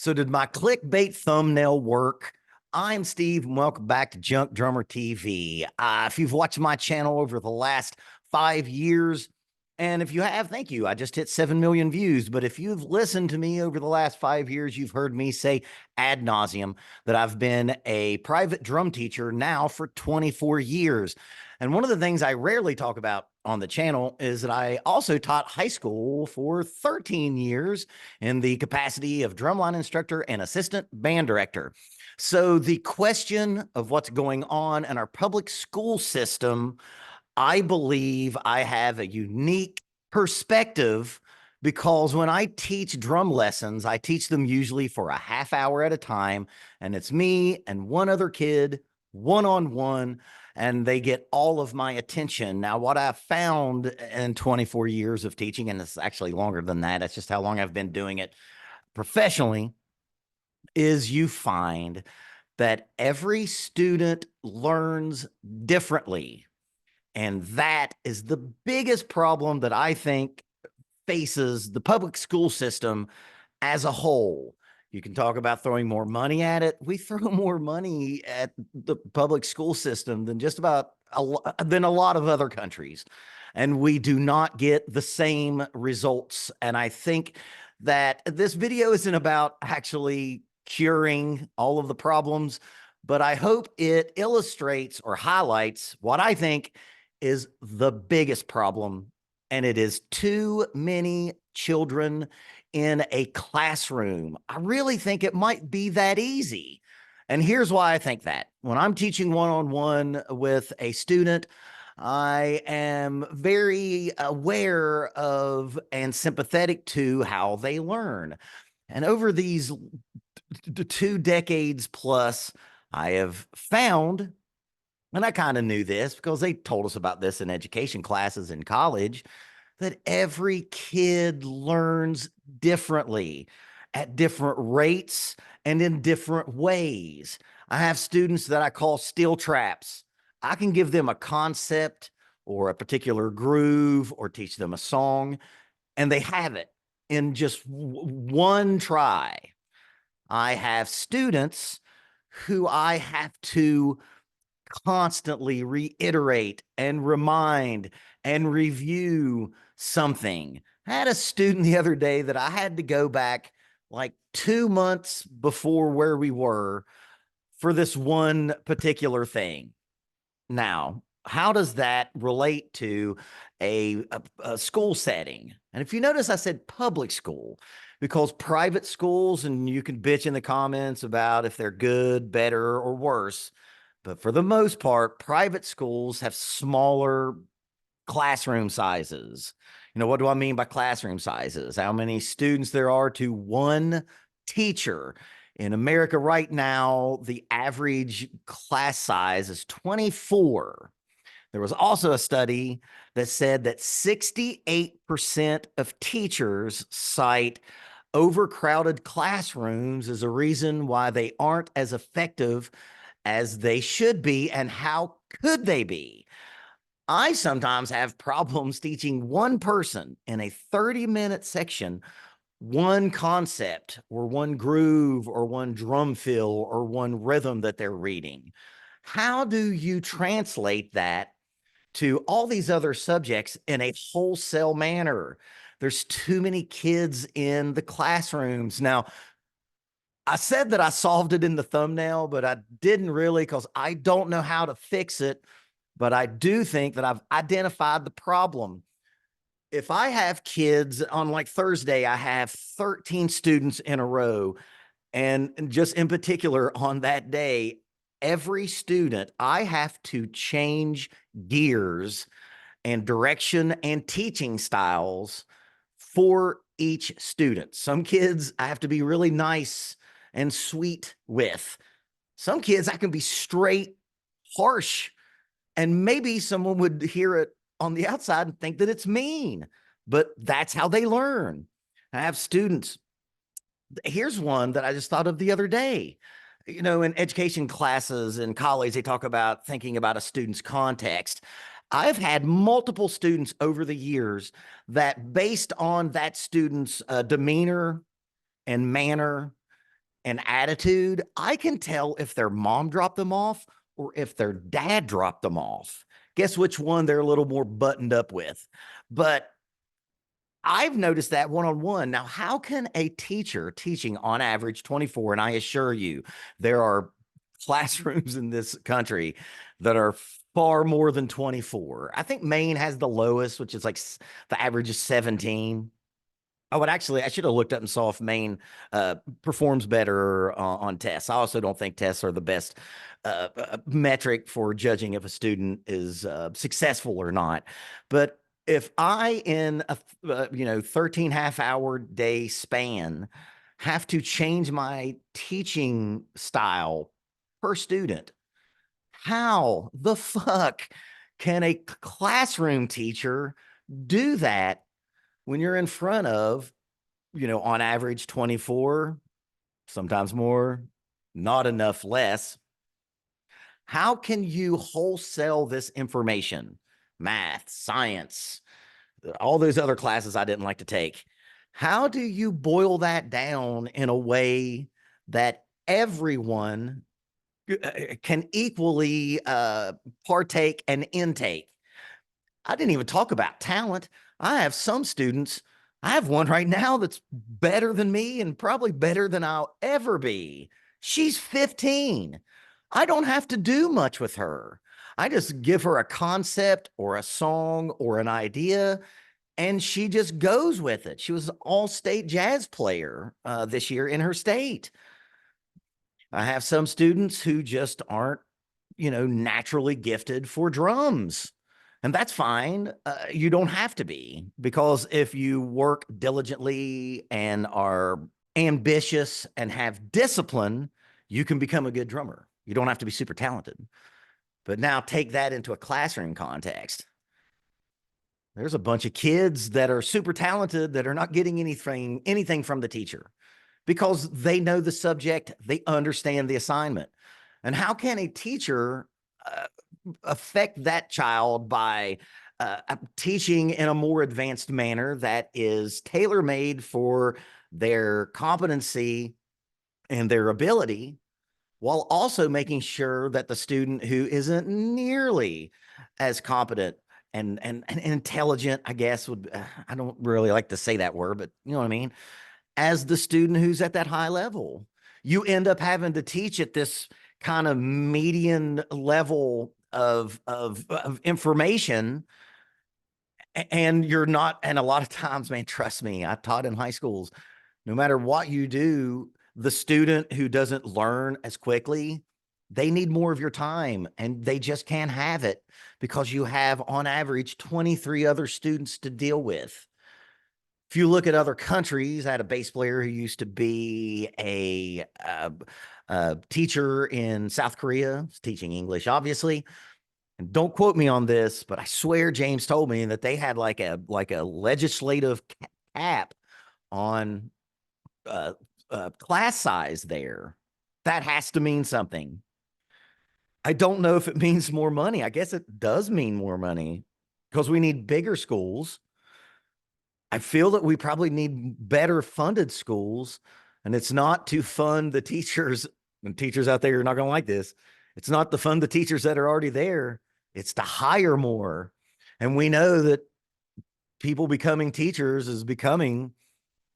So did my clickbait thumbnail work? I'm Steve, and welcome back to Junk Drummer TV. If you've watched my channel over the last 5 years, and if you have, thank you. I just hit 7 million views. But if you've listened to me over the last 5 years, you've heard me say ad nauseum that I've been a private drum teacher now for 24 years. And one of the things I rarely talk about on the channel is that I also taught high school for 13 years in the capacity of drumline instructor and assistant band director. So the question of what's going on in our public school system, I believe I have a unique perspective because when I teach drum lessons, I teach them usually for a half hour at a time, and it's me and one other kid, one-on-one, and they get all of my attention. Now, what I've found in 24 years of teaching, and it's actually longer than that, it's just how long I've been doing it professionally, is you find that every student learns differently. And that is the biggest problem that I think faces the public school system as a whole. You can talk about throwing more money at it. We throw more money at the public school system than just about than a lot of other countries. And we do not get the same results. And I think that this video isn't about actually curing all of the problems, but I hope it illustrates or highlights what I think is the biggest problem, and it is too many children in a classroom. I really think it might be that easy. And here's why I think that. When I'm teaching one-on-one with a student, I am very aware of and sympathetic to how they learn. And over these 2 decades plus, I have found, and I kind of knew this because they told us about this in education classes in college, that every kid learns differently at different rates and in different ways. I have students that I call steel traps. I can give them a concept or a particular groove or teach them a song, and they have it in just one try. I have students who I have to constantly reiterate and remind and review something. I had a student the other day that I had to go back like 2 months before where we were for this one particular thing. Now, how does that relate to a school setting? And if you notice, I said public school because private schools, and you can bitch in the comments about if they're good, better, or worse, but for the most part, private schools have smaller classroom sizes. You know, what do I mean by classroom sizes? How many students there are to one teacher. In America right now, the average class size is 24. There was also a study that said that 68% of teachers cite overcrowded classrooms as a reason why they aren't as effective as they should be. And how could they be? I sometimes have problems teaching one person in a 30-minute section one concept or one groove or one drum fill or one rhythm that they're reading. How do you translate that to all these other subjects in a wholesale manner? There's too many kids in the classrooms. Now, I said that I solved it in the thumbnail, but I didn't really because I don't know how to fix it. But I do think that I've identified the problem. If I have kids on like Thursday, I have 13 students in a row. And just in particular on that day, every student, I have to change gears and direction and teaching styles for each student. Some kids I have to be really nice and sweet with. Some kids I can be straight harsh, and maybe someone would hear it on the outside and think that it's mean, but that's how they learn. I have students. Here's one that I just thought of the other day. You know, in education classes in college, they talk about thinking about a student's context. I've had multiple students over the years that, based on that student's demeanor and manner and attitude, I can tell if their mom dropped them off or if their dad dropped them off. Guess which one they're a little more buttoned up with. But I've noticed that one on one. Now, how can a teacher teaching on average 24, and I assure you, there are classrooms in this country that are far more than 24. I think Maine has the lowest, which is like the average is 17. I should have looked up and saw if Maine performs better on tests. I also don't think tests are the best metric for judging if a student is successful or not. But if I, in a 13 half-hour day span, have to change my teaching style per student, how the fuck can a classroom teacher do that when you're in front of, on average 24, sometimes more, not enough less? How can you wholesale this information, math, science, all those other classes I didn't like to take? How do you boil that down in a way that everyone can equally partake and intake? I didn't even talk about talent. I have some students. I have one right now that's better than me and probably better than I'll ever be. She's 15. I don't have to do much with her. I just give her a concept or a song or an idea, and she just goes with it. She was an all-state jazz player this year in her state. I have some students who just aren't, naturally gifted for drums. And that's fine. You don't have to be, because if you work diligently and are ambitious and have discipline, you can become a good drummer. You don't have to be super talented. But now take that into a classroom context. There's a bunch of kids that are super talented that are not getting anything from the teacher because they know the subject, they understand the assignment. And how can a teacher affect that child by teaching in a more advanced manner that is tailor-made for their competency and their ability, while also making sure that the student who isn't nearly as competent and intelligent, I guess I don't really like to say that word, but you know what I mean, as the student who's at that high level, you end up having to teach at this kind of median level of information, and you're not. And a lot of times, man, trust me, I taught in high schools. No matter what you do, the student who doesn't learn as quickly, they need more of your time, and they just can't have it because you have, on average, 23 other students to deal with. If you look at other countries, I had a bass player who used to be a teacher in South Korea, teaching English, obviously. And don't quote me on this, but I swear James told me that they had like a legislative cap on class size there. That has to mean something. I don't know if it means more money. I guess it does mean more money because we need bigger schools. I feel that we probably need better funded schools, and it's not to fund the teachers, and teachers out there are not going to like this. It's not to fund the teachers that are already there. It's to hire more. And we know that people becoming teachers is becoming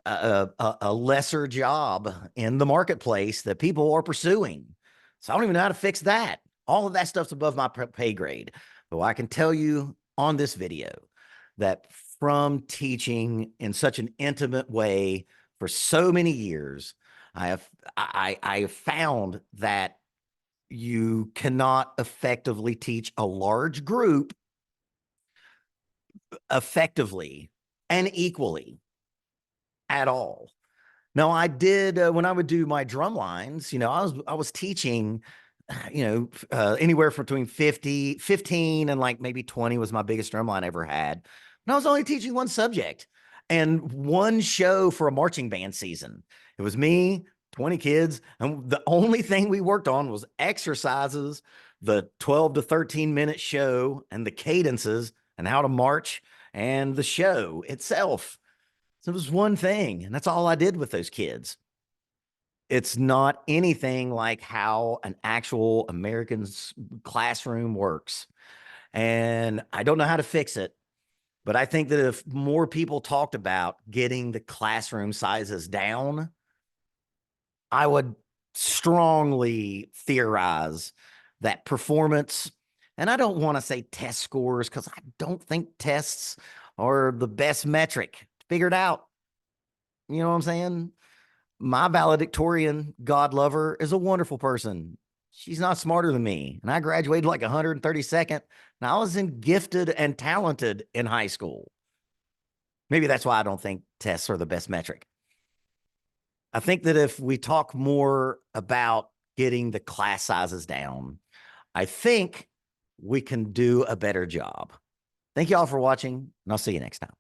a lesser job in the marketplace that people are pursuing. So I don't even know how to fix that. All of that stuff's above my pay grade. But I can tell you on this video that from teaching in such an intimate way for so many years, I have found that you cannot effectively teach a large group effectively and equally at all. Now, I did when I would do my drum lines, I was teaching, anywhere from between 15 and like maybe 20 was my biggest drum line I ever had. And I was only teaching one subject and one show for a marching band season. It was me, 20 kids, and the only thing we worked on was exercises, the 12 to 13-minute show and the cadences and how to march and the show itself. So it was one thing, and that's all I did with those kids. It's not anything like how an actual American classroom works. And I don't know how to fix it, but I think that if more people talked about getting the classroom sizes down, I would strongly theorize that performance, and I don't want to say test scores because I don't think tests are the best metric. Figured out. You know what I'm saying? My valedictorian, God lover, is a wonderful person. She's not smarter than me. And I graduated like 132nd. And I was in gifted and talented in high school. Maybe that's why I don't think tests are the best metric. I think that if we talk more about getting the class sizes down, I think we can do a better job. Thank you all for watching, and I'll see you next time.